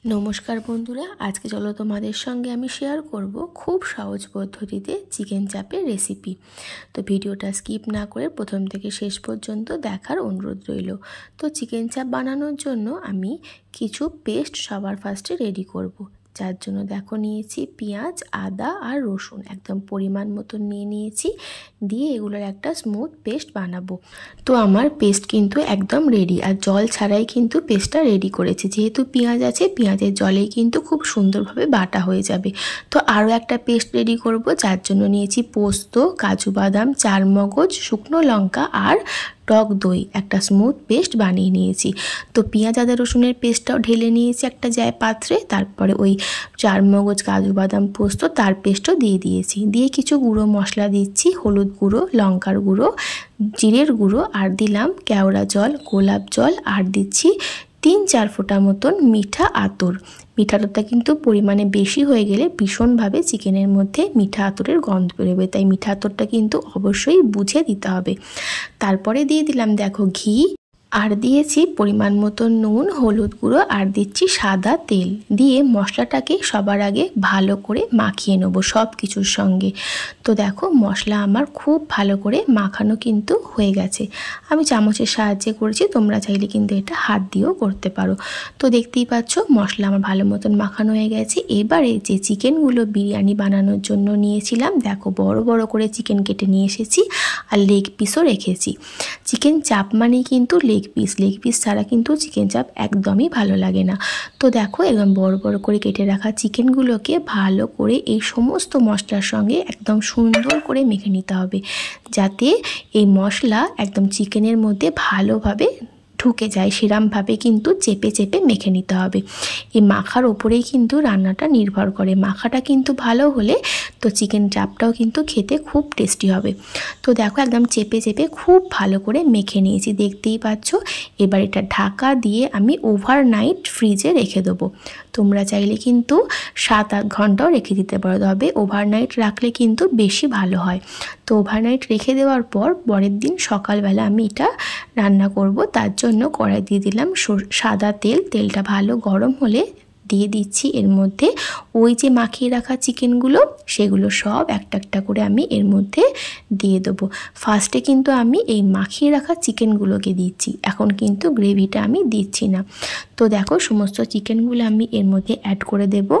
নমস্কার বন্ধুরা, আজকে চলো তোমাদের সঙ্গে আমি শেয়ার করব খুব সহজ পদ্ধতিতে চিকেন চাপের রেসিপি। তো ভিডিওটা স্কিপ না করে প্রথম থেকে শেষ পর্যন্ত দেখার অনুরোধ রইল। তো চিকেন চাপ বানানোর জন্য আমি কিছু পেস্ট সবার ফার্স্টে রেডি করব। যার জন্য দেখো নিয়েছি পেঁয়াজ, আদা আর রসুন একদম পরিমাণ মতো নিয়েছি, দিয়ে এগুলোর একটা স্মুথ পেস্ট বানাবো। তো আমার পেস্ট কিন্তু একদম রেডি, আর জল ছাড়াই কিন্তু পেস্টটা রেডি করেছি। যেহেতু পেঁয়াজ আছে, পেঁয়াজের জলেই কিন্তু খুব সুন্দরভাবে বাটা হয়ে যাবে। তো আরও একটা পেস্ট রেডি করব, যার জন্য নিয়েছি পোস্ত, কাজু বাদাম, চারমগজ, শুকনো লঙ্কা আর টক দই, একটা স্মুথ পেস্ট বানিয়ে নিয়েছি। তো পেঁয়াজ আদা রসুনের পেস্টটাও ঢেলে নিয়েছি একটা পাত্রে। তারপরে ওই চারমগজ, কাজু বাদাম, পোস্ত তার পেস্টও দিয়ে দিয়েছি। দিয়ে কিছু গুঁড়ো মশলা দিচ্ছি, হলুদ গুঁড়ো, লঙ্কার গুঁড়ো, জিরের গুঁড়ো, আর দিলাম কেওড়া জল, গোলাপ জল, আর দিচ্ছি 3-4 ফোঁটা মতন মিঠা আতর। মিঠা আতরটা কিন্তু পরিমাণে বেশি হয়ে গেলে ভীষণভাবে চিকেনের মধ্যে মিঠা আতরের গন্ধ বেরোবে, তাই মিঠা আতরটা কিন্তু অবশ্যই বুঝে দিতে হবে। তারপরে দিয়ে দিলাম দেখো ঘি, আর দিয়েছি পরিমাণ মতো নুন, হলুদ গুঁড়ো, আর দিচ্ছি সাদা তেল। দিয়ে মশলাটাকে সবার আগে ভালো করে মাখিয়ে নেব সব কিছুর সঙ্গে। তো দেখো মশলা আমার খুব ভালো করে মাখানো কিন্তু হয়ে গেছে। আমি চামচের সাহায্যে করেছি, তোমরা চাইলে কিন্তু এটা হাত দিয়েও করতে পারো। তো দেখতেই পাচ্ছ মশলা আমার ভালো মতন মাখানো হয়ে গেছে। এবারে যে চিকেনগুলো বিরিয়ানি বানানোর জন্য নিয়েছিলাম, দেখো বড় বড় করে চিকেন কেটে নিয়ে এসেছি, আর লেগ পিসও রেখেছি। চিকেন চাপ মানেই কিন্তু লেগ পিস ছাড়া কিন্তু চিকেন চাপ একদমই ভালো লাগে না। তো দেখো একদম বড় বড় করে কেটে রাখা চিকেনগুলোকে ভালো করে এই সমস্ত মশলার সঙ্গে একদম সুন্দর করে মেখে নিতে হবে, যাতে এই মশলা একদম চিকেনের মধ্যে ভালোভাবে ঢুকে যায়। সেরমভাবে কিন্তু চেপে চেপে মেখে নিতে হবে। এই মাখার ওপরেই কিন্তু রান্নাটা নির্ভর করে। মাখাটা কিন্তু ভালো হলে তো চিকেন চাপটাও কিন্তু খেতে খুব টেস্টি হবে। তো দেখো একদম চেপে চেপে খুব ভালো করে মেখে নিয়েছি, দেখতেই পাচ্ছ। এবার এটা ঢাকা দিয়ে আমি ওভারনাইট ফ্রিজে রেখে দেবো। তোমরা চাইলে কিন্তু 7-8 ঘন্টাও রেখে দিতে পারো, তবে ওভারনাইট রাখলে কিন্তু বেশি ভালো হয়। তো ওভারনাইট রেখে দেওয়ার পর পরের দিন সকালবেলা আমি এটা রান্না করব। তার জন্য কড়াই দিয়ে দিলাম সাদা তেল। তেলটা ভালো গরম হলে দিয়ে দিচ্ছি এর মধ্যে ওই যে মাখিয়ে রাখা চিকেনগুলো, সেগুলো সব একটা একটা করে আমি এর মধ্যে দিয়ে দেবো। ফার্স্টে কিন্তু আমি এই মাখিয়ে রাখা চিকেনগুলোকে দিচ্ছি, এখন কিন্তু গ্রেভিটা আমি দিচ্ছি না। তো দেখো সমস্ত চিকেনগুলো আমি এর মধ্যে অ্যাড করে দেবো।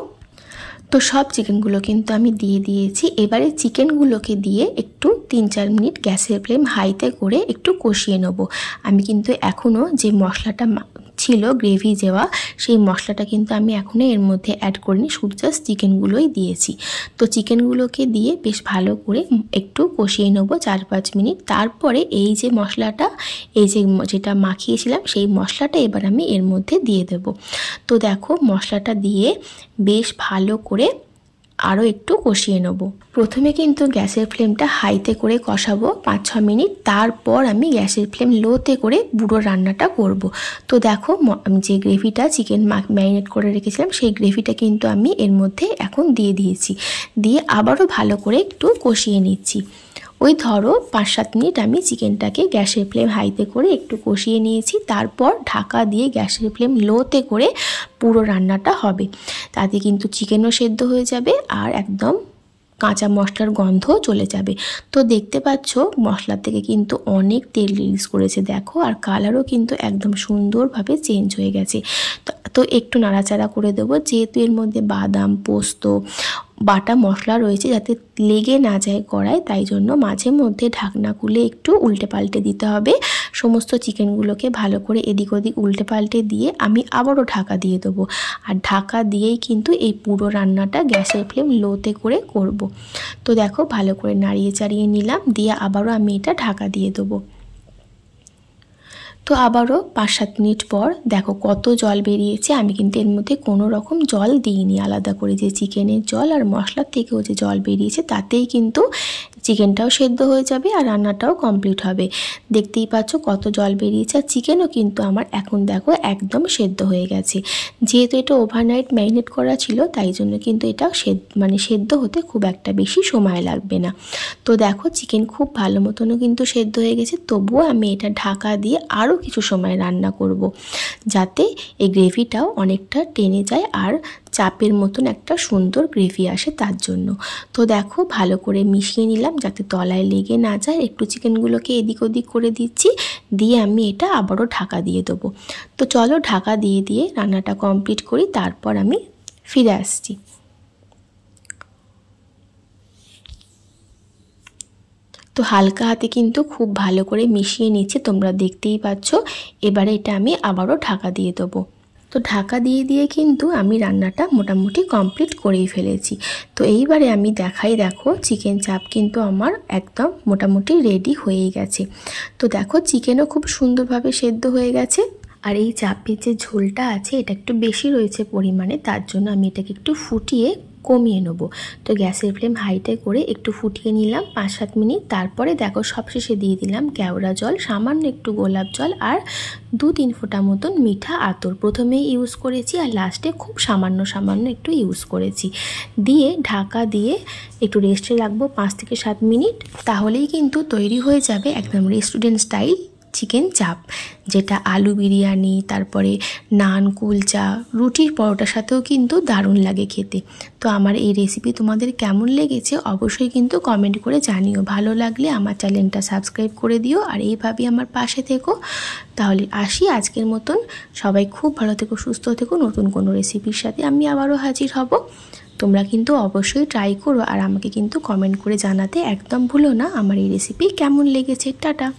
তো সব চিকেনগুলো কিন্তু আমি দিয়ে দিয়েছি। এবারে চিকেনগুলোকে দিয়ে একটু 3-4 মিনিট গ্যাসের ফ্লেম হাইতে করে একটু কষিয়ে নেব। আমি কিন্তু এখনও যে মশলাটা ছিল গ্রেভি দেওয়া, সেই মশলাটা কিন্তু আমি এখনও এর মধ্যে অ্যাড করিনি, শুধু জাস্ট চিকেনগুলোই দিয়েছি। তো চিকেনগুলোকে দিয়ে বেশ ভালো করে একটু কষিয়ে নেব 4-5 মিনিট। তারপরে এই যে মশলাটা, এই যে যেটা মাখিয়েছিলাম, সেই মশলাটা এবার আমি এর মধ্যে দিয়ে দেব। তো দেখো মশলাটা দিয়ে বেশ ভালো করে আরও একটু কষিয়ে নেব। প্রথমে কিন্তু গ্যাসের ফ্লেমটা হাইতে করে কষাবো 5-6 মিনিট, তারপর আমি গ্যাসের ফ্লেম লোতে করে পুরো রান্নাটা করব। তো দেখো যে গ্রেভিটা চিকেন ম্যারিনেট করে রেখেছিলাম, সেই গ্রেভিটা কিন্তু আমি এর মধ্যে এখন দিয়ে দিয়েছি। দিয়ে আবারও ভালো করে একটু কষিয়ে নিচ্ছি। ওই ধরো 5-7 মিনিট আমি চিকেনটাকে গ্যাসের ফ্লেম হাইতে করে একটু কষিয়ে নিয়েছি। তারপর ঢাকা দিয়ে গ্যাসের ফ্লেম লোতে করে পুরো রান্নাটা হবে, তাতে কিন্তু চিকেনও সেদ্ধ হয়ে যাবে আর একদম কাঁচা মশলার গন্ধও চলে যাবে। তো দেখতে পাচ্ছ মশলা থেকে কিন্তু অনেক তেল রিলিজ করেছে দেখো, আর কালারও কিন্তু একদম সুন্দরভাবে চেঞ্জ হয়ে গেছে। তো একটু নাড়াচাড়া করে দেবো, যেহেতু এর মধ্যে বাদাম, পোস্ত, বাটা মশলা রয়েছে, যাতে লেগে না যায় কড়ায়, তাই জন্য মাঝে মধ্যে ঢাকনা খুলে একটু উল্টে পাল্টে দিতে হবে। সমস্ত চিকেনগুলোকে ভালো করে এদিক ওদিক উল্টে পাল্টে দিয়ে আমি আবারও ঢাকা দিয়ে দেবো। আর ঢাকা দিয়েই কিন্তু এই পুরো রান্নাটা গ্যাসের ফ্লেম লোতে করে করব। তো দেখো ভালো করে নাড়িয়ে চাড়িয়ে নিলাম, দিয়ে আবারও আমি এটা ঢাকা দিয়ে দেবো। তো আবারও 5-7 মিনিট পর দেখো কত জল বেরিয়েছে। আমি কিন্তু এর মধ্যে কোনো রকম জল দিইনি, আলাদা করে যে চিকেনের জল আর মশলার থেকেও যে জল বেরিয়েছে তাতেই কিন্তু চিকেনটাও সেদ্ধ হয়ে যাবে আর রান্নাটাও কমপ্লিট হবে। দেখতেই পাচ্ছ কত জল বেরিয়েছে, আর চিকেনও কিন্তু আমার এখন দেখো একদম সেদ্ধ হয়ে গেছে। যেহেতু এটা ওভারনাইট ম্যারিনেট করা ছিল তাই জন্য কিন্তু এটা সেদ্ধ হতে খুব একটা বেশি সময় লাগবে না। তো দেখো চিকেন খুব ভালো মতনও কিন্তু সেদ্ধ হয়ে গেছে, তবুও আমি এটা ঢাকা দিয়ে আরও কিছু সময় রান্না করব, যাতে এই গ্রেভিটাও অনেকটা টেনে যায় আর চাপের মতন একটা সুন্দর গ্রেভি আসে তার জন্য। তো দেখো ভালো করে মিশিয়ে নিলাম যাতে তলায় লেগে না যায়। একটু চিকেনগুলোকে এদিক ওদিক করে দিচ্ছি, দিয়ে আমি এটা আবারও ঢাকা দিয়ে দেবো। তো চলো ঢাকা দিয়ে দিয়ে রান্নাটা কমপ্লিট করি, তারপর আমি ফিরে আসছি। তো হালকা হাতে কিন্তু খুব ভালো করে মিশিয়ে নিচ্ছে, তোমরা দেখতেই পাচ্ছ। এবারে এটা আমি আবারও ঢাকা দিয়ে দেবো। তো ঢাকা দিয়ে দিয়ে কিন্তু আমি রান্নাটা মোটামুটি কমপ্লিট করেই ফেলেছি। তো এইবারে আমি দেখাই, দেখো চিকেন চাপ কিন্তু আমার একদম মোটামুটি রেডি হয়েই গেছে। তো দেখো চিকেনও খুব সুন্দরভাবে সেদ্ধ হয়ে গেছে, আর এই চাপের যে ঝোলটা আছে এটা একটু বেশি রয়েছে পরিমাণে, তার জন্য আমি এটাকে একটু ফুটিয়ে কমিয়ে নেবো। তো গ্যাসের ফ্লেম হাইতে করে একটু ফুটিয়ে নিলাম 5-7 মিনিট। তারপরে দেখো সবশেষে দিয়ে দিলাম কেওড়া জল, সামান্য একটু গোলাপ জল আর 2-3 ফোঁটা মতন মিঠা আতর। প্রথমেই ইউজ করেছি আর লাস্টে খুব সামান্য একটু ইউজ করেছি। দিয়ে ঢাকা দিয়ে একটু রেস্টে রাখবো 5 থেকে 7 মিনিট। তাহলেই কিন্তু তৈরি হয়ে যাবে একদম রেস্টুরেন্ট স্টাইল চিকেন চাপ, যেটা আলু বিরিয়ানি, তারপরে নান, কুলচা, রুটির পরোটার সাথেও কিন্তু দারুণ লাগে খেতে। তো আমার এই রেসিপি তোমাদের কেমন লেগেছে অবশ্যই কিন্তু কমেন্ট করে জানিও। ভালো লাগলে আমার চ্যানেলটা সাবস্ক্রাইব করে দিও আর এইভাবে আমার পাশে থেকো। তাহলে আসি আজকের মতন, সবাই খুব ভালো থেকো, সুস্থ থেকো। নতুন কোনো রেসিপির সাথে আমি আবারও হাজির হব। তোমরা কিন্তু অবশ্যই ট্রাই করো আর আমাকে কিন্তু কমেন্ট করে জানাতে একদম ভুলো না আমার এই রেসিপি কেমন লেগেছে। টাটা।